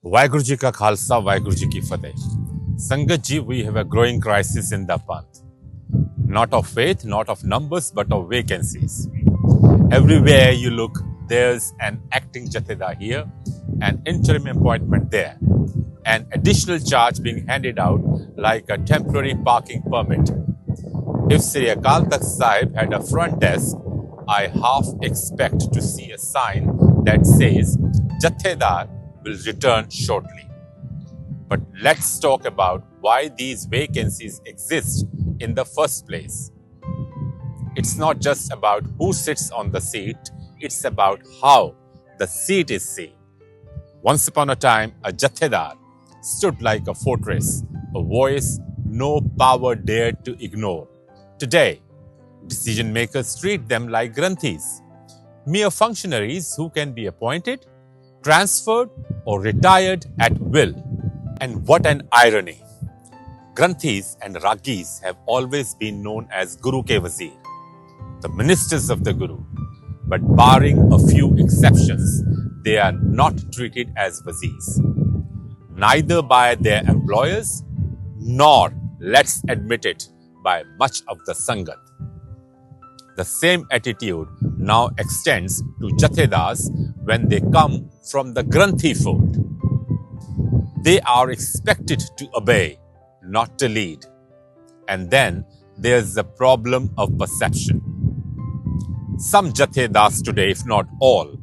Vaheguru Ji Ka Khalsa, Vaheguru Ji Ki Fateh. Sangat Ji, we have a growing crisis in the Panth. Not of faith, not of numbers, but of vacancies. Everywhere you look, there's an acting Jathedar here, an interim appointment there, an additional charge being handed out like a temporary parking permit. If Sri Akal Takht Sahib had a front desk, I half expect to see a sign that says Jathedar will return shortly. But let's talk about why these vacancies exist in the first place. It's not just about who sits on the seat, it's about how the seat is seen. Once upon a time, a Jathedar stood like a fortress, a voice no power dared to ignore. Today, decision makers treat them like Granthis, mere functionaries who can be appointed, transferred, or retired at will. And what an irony! Granthis and Ragis have always been known as Guru Ke Wazir, the ministers of the Guru. But barring a few exceptions, they are not treated as Wazirs, neither by their employers, nor, let's admit it, by much of the Sangat. The same attitude now extends to Jathedars when they come from the Granthi fold. They are expected to obey, not to lead. And then there's the problem of perception. Some Jathedars today, if not all,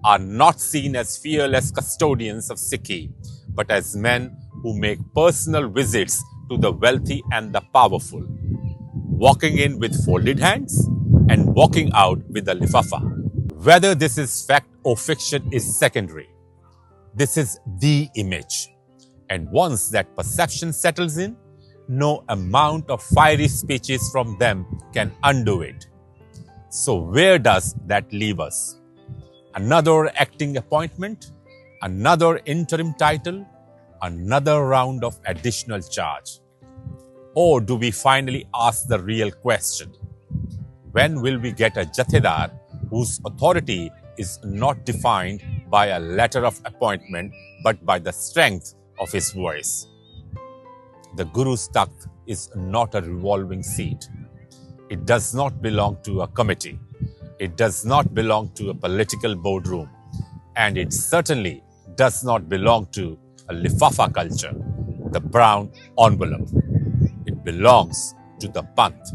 are not seen as fearless custodians of Sikhi, but as men who make personal visits to the wealthy and the powerful, walking in with folded hands and walking out with a lifafa. Whether this is fact or fiction is secondary. This is the image. And once that perception settles in, no amount of fiery speeches from them can undo it. So where does that leave us? Another acting appointment? Another interim title? Another round of additional charge? Or do we finally ask the real question? When will we get a Jathedar whose authority is not defined by a letter of appointment but by the strength of his voice? The Guru's Takht is not a revolving seat. It does not belong to a committee. It does not belong to a political boardroom. And it certainly does not belong to a lifafa culture, the brown envelope. It belongs to the Panth.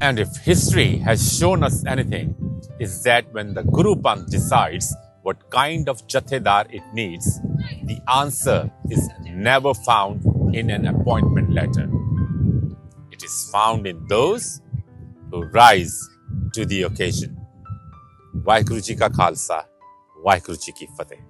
And if history has shown us anything, is that when the Guru Panth decides what kind of Jathedar it needs, the answer is never found in an appointment letter. It is found in those who rise to the occasion. Vaheguru Ji Ka Khalsa, Vaheguru Ji Ki Fateh.